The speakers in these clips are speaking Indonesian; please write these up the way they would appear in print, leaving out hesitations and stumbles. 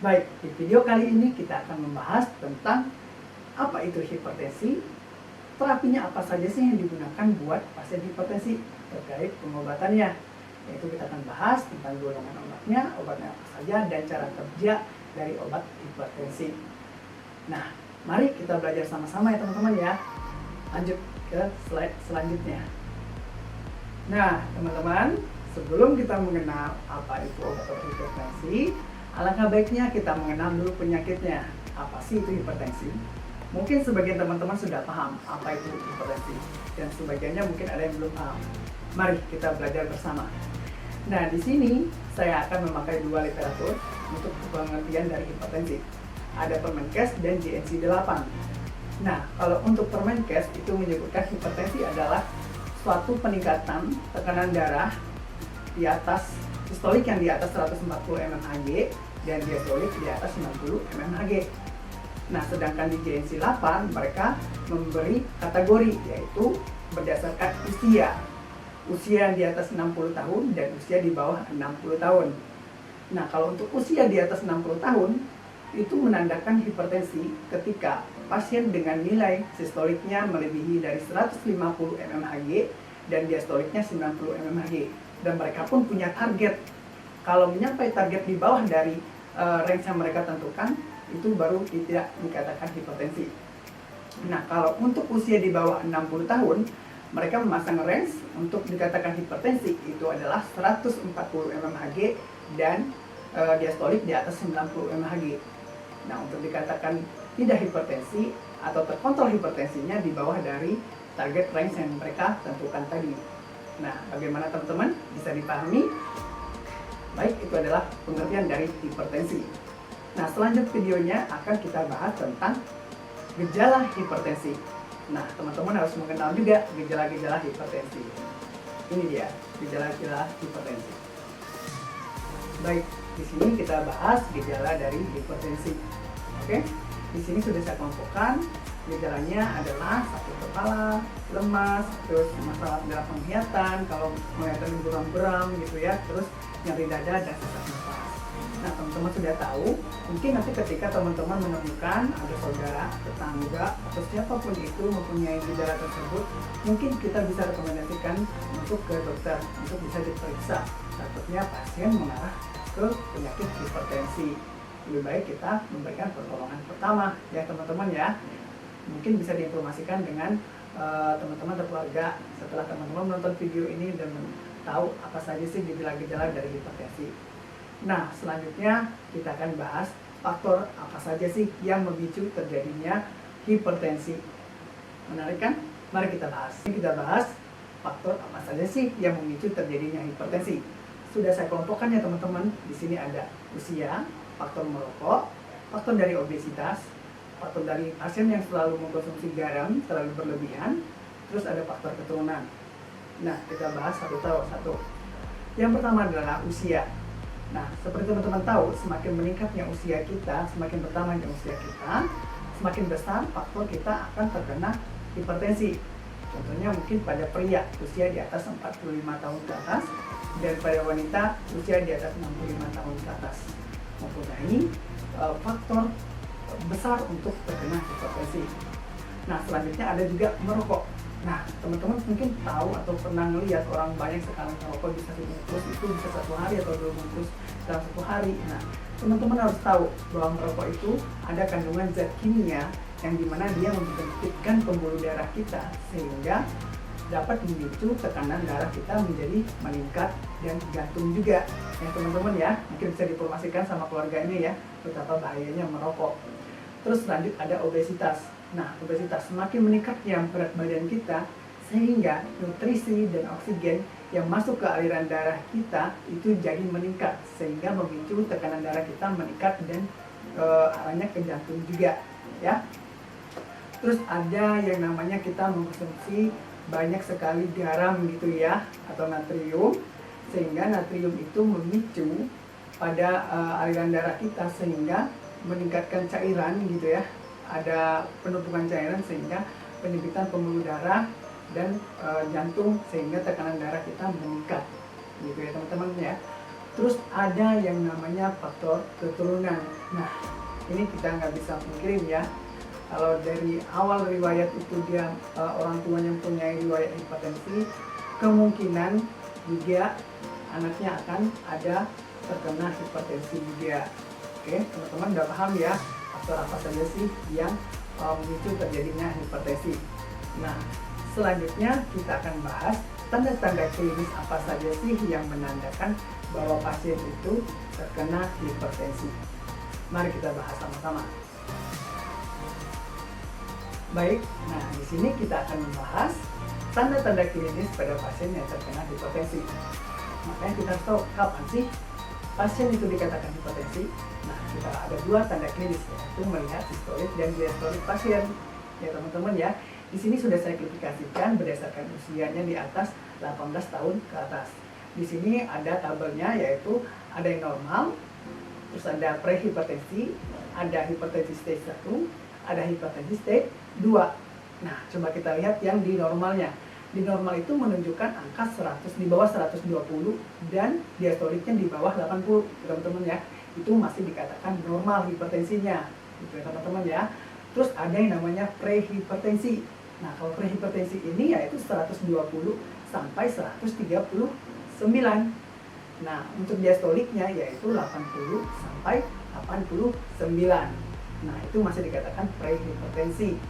Baik, di video kali ini kita akan membahas tentang apa itu hipertensi, terapinya apa saja sih yang digunakan buat pasien hipertensi terkait pengobatannya. Yaitu kita akan bahas tentang golongan obatnya apa saja, dan cara kerja dari obat hipertensi. Nah, mari kita belajar sama-sama ya teman-teman ya. Lanjut ke slide selanjutnya. Nah, teman-teman, sebelum kita mengenal apa itu obat-obat hipertensi, alangkah baiknya kita mengenal dulu penyakitnya. Apa sih itu hipertensi? Mungkin sebagian teman-teman sudah paham apa itu hipertensi, dan sebagiannya mungkin ada yang belum paham. Mari kita belajar bersama. Nah, di sini saya akan memakai dua literatur untuk pengertian dari hipertensi. Ada Permenkes dan JNC 8. Nah, kalau untuk Permenkes itu menyebutkan hipertensi adalah suatu peningkatan tekanan darah di atas sistolik yang di atas 140 mmHg dan diastolik di atas 90 mmHg. Nah, sedangkan di JNC 8 mereka memberi kategori, yaitu berdasarkan usia yang di atas 60 tahun dan usia di bawah 60 tahun. Nah, kalau untuk usia di atas 60 tahun itu menandakan hipertensi ketika pasien dengan nilai sistoliknya melebihi dari 150 mmHg dan diastoliknya 90 mmHg. Dan mereka pun punya target. Kalau mencapai target di bawah dari range yang mereka tentukan, itu baru tidak dikatakan hipertensi. Nah, kalau untuk usia di bawah 60 tahun, mereka memasang range untuk dikatakan hipertensi itu adalah 140 mmHg dan diastolik di atas 90 mmHg. Nah, untuk dikatakan tidak hipertensi atau terkontrol hipertensinya di bawah dari target range yang mereka tentukan tadi. Nah, bagaimana teman-teman? Bisa dipahami? Baik, itu adalah pengertian dari hipertensi. Nah, selanjutnya videonya akan kita bahas tentang gejala hipertensi. Nah, teman-teman harus mengenal juga gejala-gejala hipertensi. Ini dia, gejala-gejala hipertensi. Baik, di sini kita bahas gejala dari hipertensi. Oke, di sini sudah saya kelompokkan. Gejalanya adalah sakit kepala, lemas, terus masalah dalam penglihatan, kalau penglihatan buram-buram gitu ya, terus nyeri dada dan sesak nafas. Nah, teman-teman sudah tahu, mungkin nanti ketika teman-teman menemukan ada saudara, tetangga, atau siapapun itu mempunyai gejala tersebut, mungkin kita bisa rekomendasikan untuk ke dokter untuk bisa diperiksa. Takutnya pasien mengarah ke penyakit hipertensi. Lebih baik kita memberikan pertolongan pertama ya teman-teman ya. Mungkin bisa diinformasikan dengan teman-teman atau keluarga setelah teman-teman menonton video ini dan tahu apa saja sih gejala-gejala dari hipertensi. Nah, selanjutnya kita akan bahas faktor apa saja sih yang memicu terjadinya hipertensi. Menarik kan? Mari kita bahas. Kita bahas faktor apa saja sih yang memicu terjadinya hipertensi. Sudah saya kelompokkan ya teman-teman. Di sini ada usia, faktor merokok, faktor dari obesitas, faktor dari pasien yang selalu mengkonsumsi garam terlalu berlebihan, terus ada faktor keturunan. Nah, kita bahas satu satu. Yang pertama adalah usia. Nah, seperti teman-teman tahu, semakin meningkatnya usia kita, semakin bertambahnya usia kita, semakin besar faktor kita akan terkena hipertensi. Contohnya mungkin pada pria usia di atas 45 tahun ke atas, dan pada wanita usia di atas 65 tahun ke atas. Mempunyai faktor besar untuk terkena hipertensi. Nah, selanjutnya ada juga merokok. Nah, teman-teman mungkin tahu atau pernah melihat orang banyak sekarang merokok bisa dibungkus itu bisa 1 hari atau 2 bungkus dalam 1 hari. Nah, teman-teman harus tahu bahwa merokok itu ada kandungan zat kimia yang dimana dia membentukkan pembuluh darah kita sehingga dapat memicu tekanan darah kita menjadi meningkat dan jantung juga. Ya teman-teman ya, mungkin bisa diinformasikan sama keluarga ini ya betapa bahayanya merokok. Terus lanjut ada obesitas. Nah, obesitas semakin meningkatnya berat badan kita sehingga nutrisi dan oksigen yang masuk ke aliran darah kita itu jadi meningkat sehingga memicu tekanan darah kita meningkat dan arahnya ke jantung juga ya. Terus ada yang namanya kita mengkonsumsi banyak sekali garam gitu ya atau natrium, sehingga natrium itu memicu pada aliran darah kita sehingga meningkatkan cairan gitu ya, ada penumpukan cairan sehingga penyempitan pembuluh darah dan jantung sehingga tekanan darah kita meningkat gitu ya teman-teman ya. Terus ada yang namanya faktor keturunan. Nah, ini kita nggak bisa pungkirin ya. Kalau dari awal riwayat itu dia orang tuanya punya riwayat hipertensi, kemungkinan juga anaknya akan ada terkena hipertensi juga. Oke, teman-teman udah paham ya faktor apa saja sih yang memicu terjadinya hipertensi. Nah, selanjutnya kita akan bahas tanda-tanda klinis apa saja sih yang menandakan bahwa pasien itu terkena hipertensi. Mari kita bahas sama-sama. Baik, nah di sini kita akan membahas tanda-tanda klinis pada pasien yang terkena hipertensi. Makanya kita harus tahu kapan sih pasien itu dikatakan hipertensi. Nah, kita ada dua tanda klinis, yaitu melihat sistolik dan diastolik pasien. Ya teman-teman ya, di sini sudah saya klasifikasikan berdasarkan usianya di atas 18 tahun ke atas. Di sini ada tabelnya, yaitu ada yang normal, terus ada prehipertensi, ada hipertensi stage 1, ada hipertensi stage 2. Nah, coba kita lihat yang di normalnya. Di normal itu menunjukkan angka 100 di bawah 120 dan diastoliknya di bawah 80, teman-teman ya. Itu masih dikatakan normal hipertensinya. Gitu ya, teman-teman ya. Terus ada yang namanya prehipertensi. Nah, kalau prehipertensi ini yaitu 120 sampai 139. Nah, untuk diastoliknya yaitu 80 sampai 89. Nah, itu masih dikatakan prehipertensi.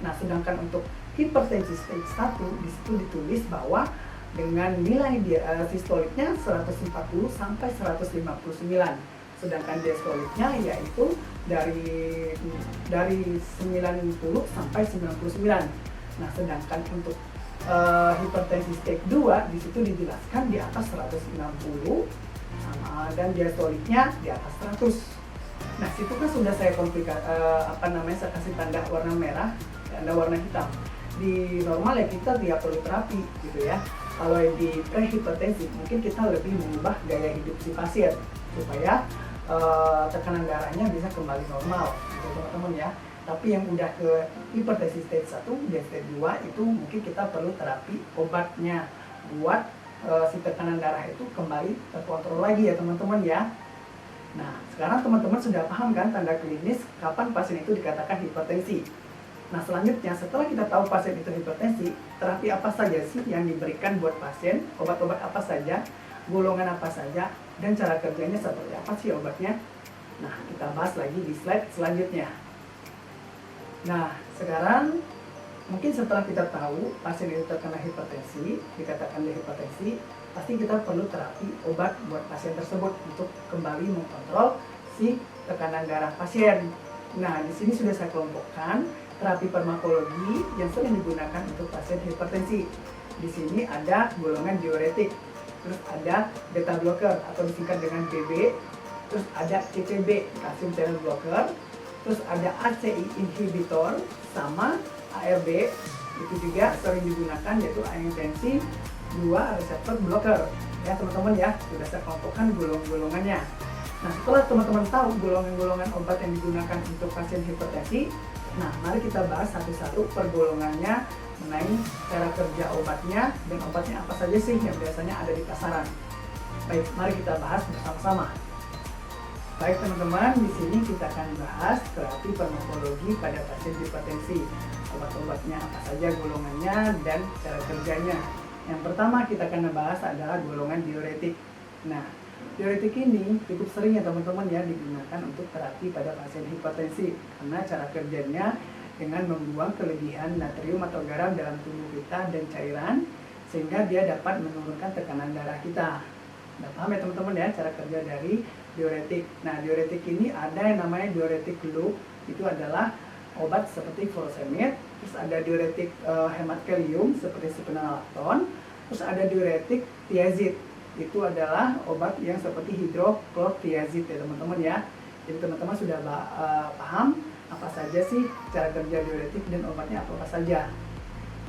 Nah, sedangkan untuk hipertensi stage 1 di situ ditulis bahwa dengan nilai sistoliknya 140 sampai 159. Sedangkan diastoliknya yaitu dari 90 sampai 99. Nah, sedangkan untuk hipertensi stage 2 di situ dijelaskan di atas 160 dan diastoliknya di atas 100. Nah, situ kan sudah saya saya kasih tanda warna merah, tanda warna hitam. Di normal ya kita tidak perlu terapi gitu ya. Kalau di prehipertensi mungkin kita lebih mengubah gaya hidup si pasien supaya tekanan darahnya bisa kembali normal gitu teman-teman ya. Tapi yang udah ke hipertensi stage 1 dan stage 2 itu mungkin kita perlu terapi obatnya buat si tekanan darah itu kembali terkontrol lagi ya teman-teman ya. Nah, sekarang teman-teman sudah paham kan tanda klinis kapan pasien itu dikatakan hipertensi. Nah, selanjutnya setelah kita tahu pasien itu hipertensi, terapi apa saja sih yang diberikan buat pasien, obat-obat apa saja, golongan apa saja, dan cara kerjanya seperti apa sih obatnya. Nah, kita bahas lagi di slide selanjutnya. Nah, sekarang mungkin setelah kita tahu pasien itu terkena hipertensi, dikatakan hipertensi, pasti kita perlu terapi obat buat pasien tersebut untuk kembali mengkontrol si tekanan darah pasien. Nah, di sini sudah saya kelompokkan terapi farmakologi yang sering digunakan untuk pasien hipertensi. Di sini ada golongan diuretik, terus ada beta blocker atau disingkat dengan BB, terus ada CCB, calcium channel blocker, terus ada ACI inhibitor sama ARB. Itu juga sering digunakan yaitu angiotensin 2 reseptor blocker. Ya teman-teman ya, sudah saya kelompokkan golongannya. Nah, setelah teman-teman tahu golongan-golongan obat yang digunakan untuk pasien hipertensi, nah mari kita bahas satu-satu per golongannya mengenai cara kerja obatnya dan obatnya apa saja sih yang biasanya ada di pasaran. Baik, mari kita bahas bersama-sama. Baik teman-teman, di sini kita akan bahas terapi farmakologi pada pasien hipertensi. Obat-obatnya apa saja golongannya dan cara kerjanya. Yang pertama kita akan membahas adalah golongan diuretik. Nah, diuretik ini cukup sering ya teman-teman ya digunakan untuk terapi pada pasien hipertensi karena cara kerjanya dengan membuang kelebihan natrium atau garam dalam tubuh kita dan cairan sehingga dia dapat menurunkan tekanan darah kita. Nah, paham ya teman-teman ya cara kerja dari diuretik. Nah, diuretik ini ada yang namanya diuretik loop, itu adalah obat seperti furosemid, terus ada diuretik hemat kalium seperti spironolactone, terus ada diuretik thiazid, itu adalah obat yang seperti hidroklorothiazid ya teman-teman ya. Jadi teman-teman sudah paham apa saja sih cara kerja diuretik dan obatnya apa saja.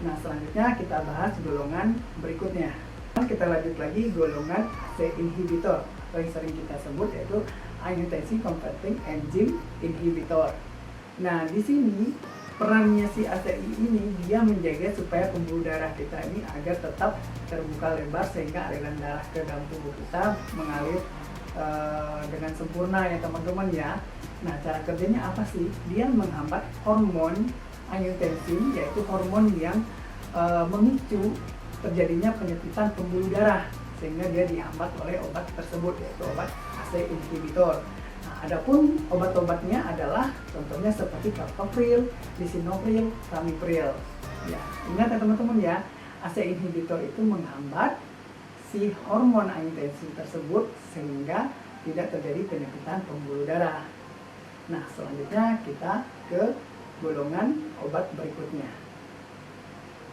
Nah, selanjutnya kita bahas golongan berikutnya. Kita lanjut lagi golongan ACE inhibitor atau yang sering kita sebut yaitu angiotensin converting enzyme inhibitor. Nah, di sini perannya si ACI ini dia menjaga supaya pembuluh darah kita ini agar tetap terbuka lebar sehingga aliran darah ke dalam tubuh kita mengalir dengan sempurna ya teman-teman ya. Nah, cara kerjanya apa sih? Dia menghambat hormon angiotensin, yaitu hormon yang memicu terjadinya penyempitan pembuluh darah, sehingga dia dihambat oleh obat tersebut, yaitu obat ACE inhibitor. Nah, adapun obat-obatnya adalah contohnya seperti captopril, lisinopril, ramipril. Ya, ingat ya teman-teman ya, ACE inhibitor itu menghambat si hormon angiotensin tersebut sehingga tidak terjadi penyempitan pembuluh darah. Nah, selanjutnya kita ke golongan obat berikutnya.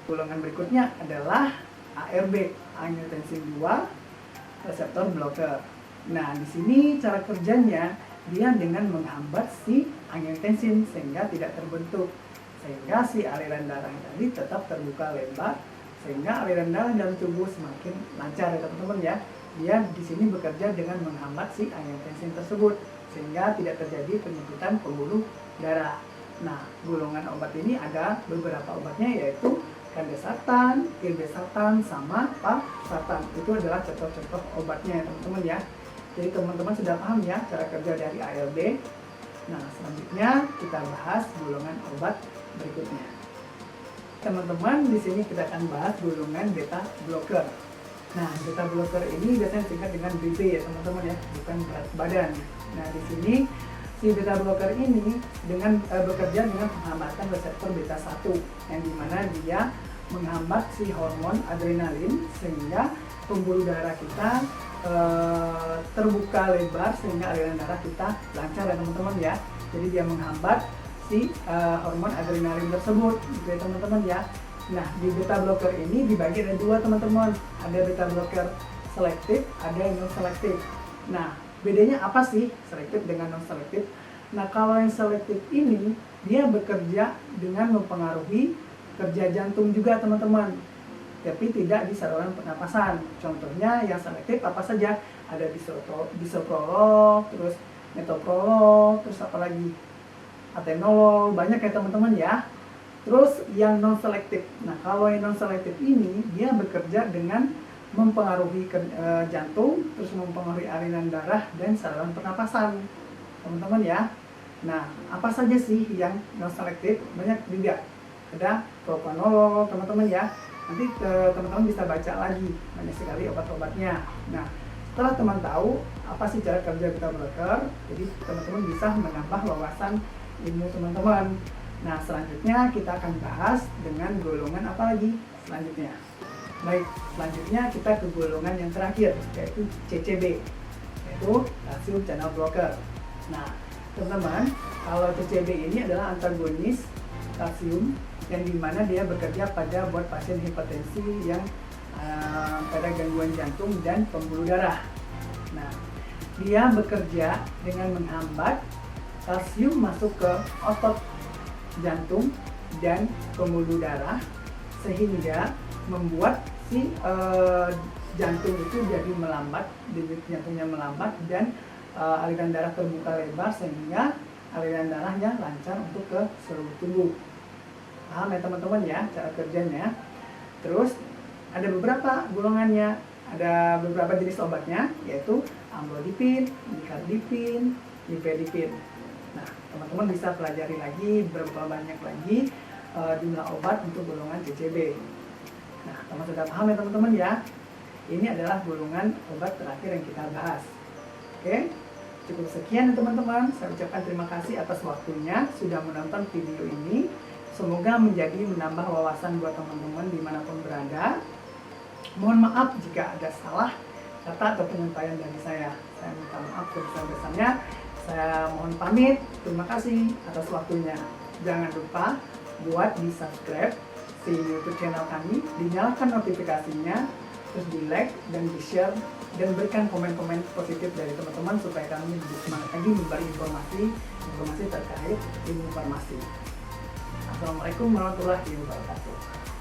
Golongan berikutnya adalah ARB, angiotensin 2 reseptor blocker. Nah, di sini cara kerjanya dia dengan menghambat si angiotensin sehingga tidak terbentuk, sehingga si aliran darah tadi tetap terbuka lebar, sehingga aliran darah dalam tubuh semakin lancar ya teman-teman ya. Dia di sini bekerja dengan menghambat si angiotensin tersebut sehingga tidak terjadi penyempitan pembuluh darah. Nah, golongan obat ini ada beberapa obatnya, yaitu candesartan, irbesartan, sama valsartan. Itu adalah contoh-contoh obatnya ya teman-teman ya. Jadi teman-teman sudah paham ya cara kerja dari ARB. Nah, selanjutnya kita bahas golongan obat berikutnya. Teman-teman, di sini kita akan bahas golongan beta blocker. Nah, beta blocker ini biasanya disingkat dengan BB ya teman-teman ya, bukan berat badan. Nah, di sini si beta blocker ini dengan bekerja dengan penghambatan reseptor beta 1, yang dimana dia menghambat si hormon adrenalin sehingga pembuluh darah kita terbuka lebar sehingga aliran darah kita lancar ya teman-teman ya. Jadi dia menghambat si hormon adrenalin tersebut gitu ya teman-teman ya. Nah, di beta blocker ini dibagi ada dua teman-teman, ada beta blocker selektif, ada yang non selektif. Nah, bedanya apa sih selektif dengan non selektif? Nah, kalau yang selektif ini dia bekerja dengan mempengaruhi kerja jantung juga teman-teman, tapi tidak di saluran pernapasan. Contohnya yang selektif apa saja? Ada bisoprolol, terus metoprolol, terus apa lagi? Atenolol, banyak ya teman-teman ya. Terus yang non selektif. Nah, kalau yang non selektif ini dia bekerja dengan mempengaruhi jantung, terus mempengaruhi aliran darah dan saluran pernapasan, teman-teman ya. Nah, apa saja sih yang non selektif? Banyak juga. Ada propranolol, teman-teman ya. Nanti teman-teman bisa baca lagi, banyak sekali obat-obatnya. Nah, setelah teman tahu apa sih cara kerja beta blocker, jadi teman-teman bisa menambah wawasan ilmu teman-teman. Nah, selanjutnya kita akan bahas dengan golongan apa lagi selanjutnya. Baik, selanjutnya kita ke golongan yang terakhir, yaitu CCB, yaitu calcium channel blocker. Nah, teman-teman, kalau CCB ini adalah antagonis kalsium yang dimana dia bekerja pada buat pasien hipertensi yang pada gangguan jantung dan pembuluh darah. Nah, dia bekerja dengan menghambat kalsium masuk ke otot jantung dan pembuluh darah sehingga membuat si jantung itu jadi melambat, denyut jantungnya melambat dan aliran darah terbuka lebar sehingga aliran darahnya lancar untuk ke seluruh tubuh. Paham ya teman-teman ya cara kerjanya. Terus ada beberapa golongannya, ada beberapa jenis obatnya, yaitu amlodipin, nicardipin, nifedipin. Nah, teman-teman bisa pelajari lagi berapa banyak lagi jumlah obat untuk golongan CCB. Nah, teman sudah paham ya teman-teman ya. Ini adalah golongan obat terakhir yang kita bahas. Oke, cukup sekian ya teman-teman. Saya ucapkan terima kasih atas waktunya sudah menonton video ini. Semoga menambah wawasan buat teman-teman dimanapun berada. Mohon maaf jika ada salah kata atau penyampaian dari saya. Saya minta maaf sebesar-besarnya. Saya mohon pamit, terima kasih atas waktunya. Jangan lupa buat di subscribe si YouTube channel kami, dinyalakan notifikasinya, terus di like dan di share, dan berikan komen-komen positif dari teman-teman supaya kami lebih semangat lagi memberi informasi terkait ilmu farmasi. Assalamualaikum warahmatullahi wabarakatuh.